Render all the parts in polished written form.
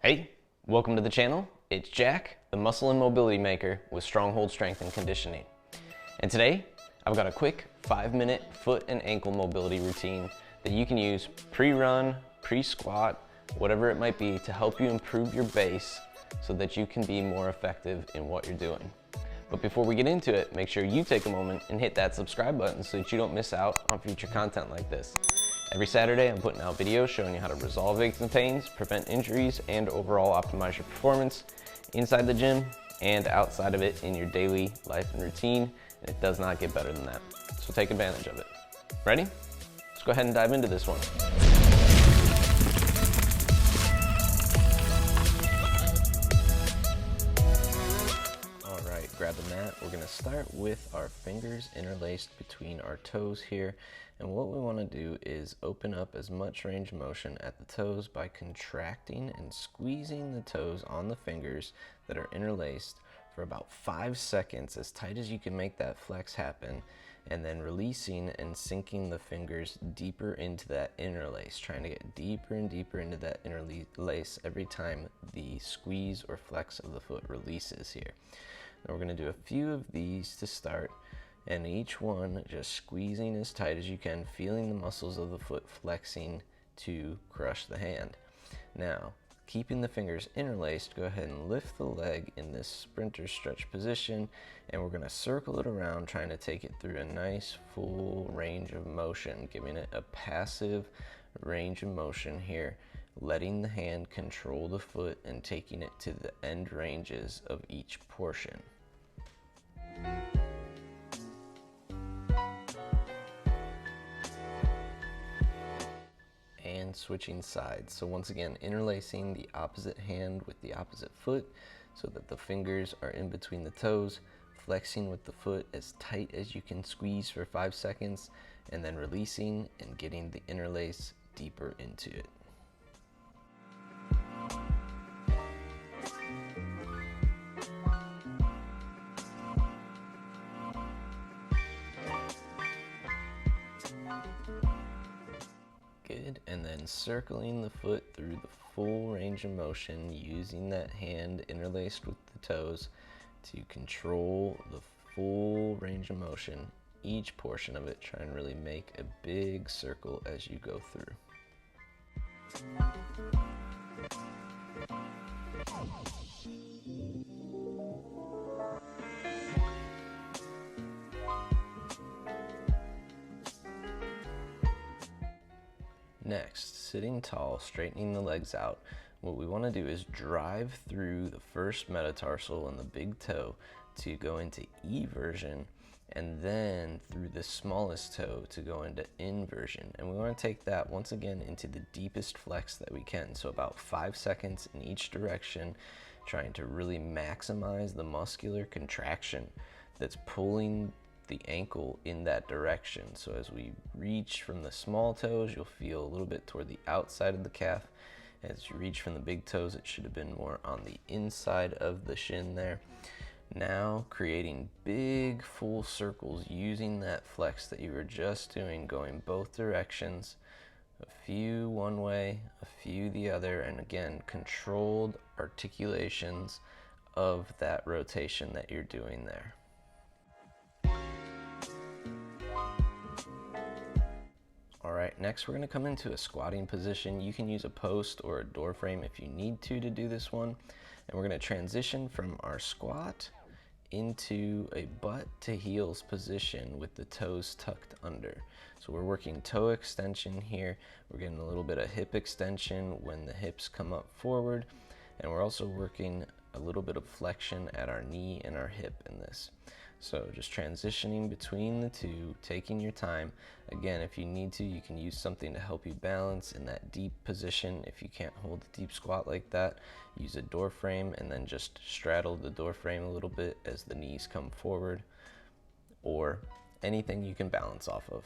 Hey, welcome to the channel. It's Jack, the muscle and mobility maker with Stronghold Strength and Conditioning. And today, I've got a quick 5-minute foot and ankle mobility routine that you can use pre-run, pre-squat, whatever it might be to help you improve your base so that you can be more effective in what you're doing. But before we get into it, make sure you take a moment and hit that subscribe button so that you don't miss out on future content like this. Every Saturday, I'm putting out videos showing you how to resolve aches and pains, prevent injuries, and overall optimize your performance inside the gym and outside of it in your daily life and routine, and it does not get better than that. So take advantage of it. Ready? Let's go ahead and dive into this one. All right, grab a mat. We're gonna start with our fingers interlaced between our toes here. And what we want to do is open up as much range of motion at the toes by contracting and squeezing the toes on the fingers that are interlaced for about 5 seconds, as tight as you can make that flex happen, and then releasing and sinking the fingers deeper into that interlace, trying to get deeper and deeper into that interlace every time the squeeze or flex of the foot releases here. Now we're going to do a few of these to start, and each one just squeezing as tight as you can, feeling the muscles of the foot flexing to crush the hand. Now, keeping the fingers interlaced, go ahead and lift the leg in this sprinter stretch position, and we're going to circle it around, trying to take it through a nice full range of motion, giving it a passive range of motion here, letting the hand control the foot and taking it to the end ranges of each portion. And switching sides. So once again, interlacing the opposite hand with the opposite foot so that the fingers are in between the toes, flexing with the foot as tight as you can squeeze for 5 seconds, and then releasing and getting the interlace deeper into it. Good, and then circling the foot through the full range of motion, using that hand interlaced with the toes to control the full range of motion, each portion of it, try and really make a big circle as you go through. Next, sitting tall, straightening the legs out, what we want to do is drive through the first metatarsal and the big toe to go into eversion, and then through the smallest toe to go into inversion. And we want to take that once again into the deepest flex that we can, so about 5 seconds in each direction, trying to really maximize the muscular contraction that's pulling the ankle in that direction. So as we reach from the small toes, you'll feel a little bit toward the outside of the calf. As you reach from the big toes, it should have been more on the inside of the shin there. Now creating big full circles using that flex that you were just doing, going both directions, a few one way, a few the other, and again, controlled articulations of that rotation that you're doing there. Alright, next we're going to come into a squatting position. You can use a post or a door frame if you need to do this one. And we're going to transition from our squat into a butt to heels position with the toes tucked under. So we're working toe extension here. We're getting a little bit of hip extension when the hips come up forward. And we're also working a little bit of flexion at our knee and our hip in this. So just transitioning between the two, taking your time. Again, if you need to, you can use something to help you balance in that deep position. If you can't hold a deep squat like that, use a door frame and then just straddle the door frame a little bit as the knees come forward, or anything you can balance off of.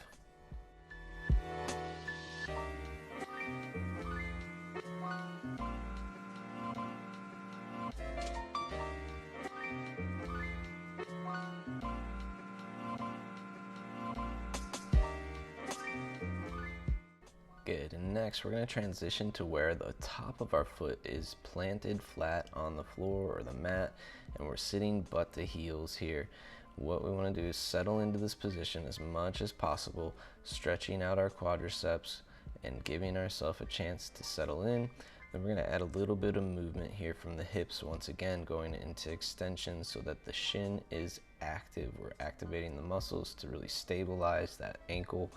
Good, and next we're going to transition to where the top of our foot is planted flat on the floor or the mat, and we're sitting butt to heels here. What we want to do is settle into this position as much as possible, stretching out our quadriceps and giving ourselves a chance to settle in. Then we're going to add a little bit of movement here from the hips, once again going into extension so that the shin is active. We're activating the muscles to really stabilize that ankle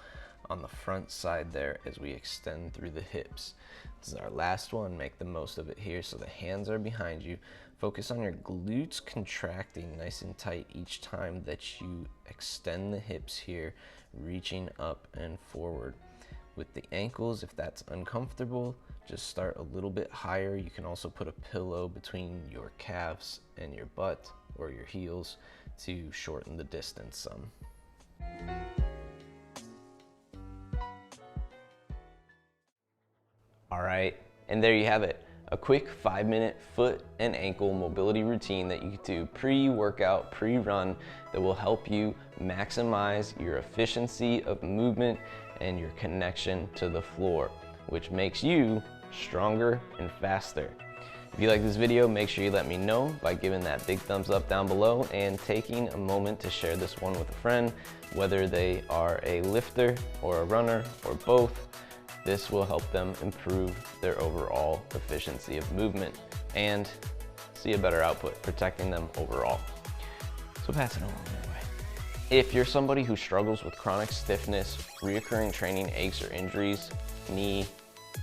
on the front side there as we extend through the hips. This is our last one. Make the most of it here. So the hands are behind you. Focus on your glutes contracting nice and tight each time that you extend the hips here, reaching up and forward. With the ankles, if that's uncomfortable, just start a little bit higher. You can also put a pillow between your calves and your butt or your heels to shorten the distance some. All right, and there you have it. A quick 5-minute foot and ankle mobility routine that you can do pre-workout, pre-run, that will help you maximize your efficiency of movement and your connection to the floor, which makes you stronger and faster. If you like this video, make sure you let me know by giving that big thumbs up down below and taking a moment to share this one with a friend, whether they are a lifter or a runner or both. This will help them improve their overall efficiency of movement and see a better output, protecting them overall. So pass it along that way. If you're somebody who struggles with chronic stiffness, reoccurring training aches or injuries, knee,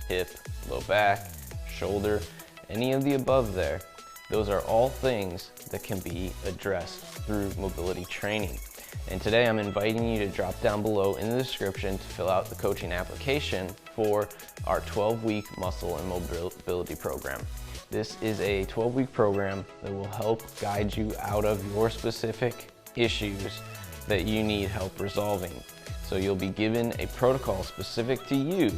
hip, low back, shoulder, any of the above there, those are all things that can be addressed through mobility training. And today I'm inviting you to drop down below in the description to fill out the coaching application for our 12-week muscle and mobility program. This is a 12-week program that will help guide you out of your specific issues that you need help resolving. So you'll be given a protocol specific to you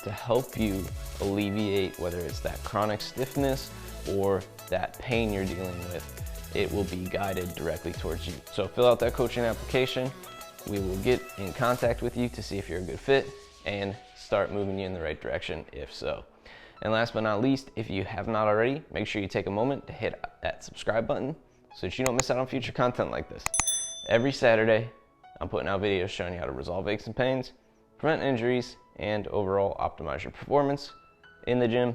to help you alleviate whether it's that chronic stiffness or that pain you're dealing with. It will be guided directly towards you. So fill out that coaching application. We will get in contact with you to see if you're a good fit and start moving you in the right direction if so. And last but not least, if you have not already, make sure you take a moment to hit that subscribe button so that you don't miss out on future content like this. Every Saturday, I'm putting out videos showing you how to resolve aches and pains, prevent injuries, and overall optimize your performance in the gym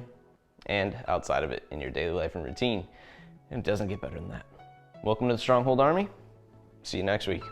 and outside of it in your daily life and routine. And it doesn't get better than that. Welcome to the Stronghold Army. See you next week.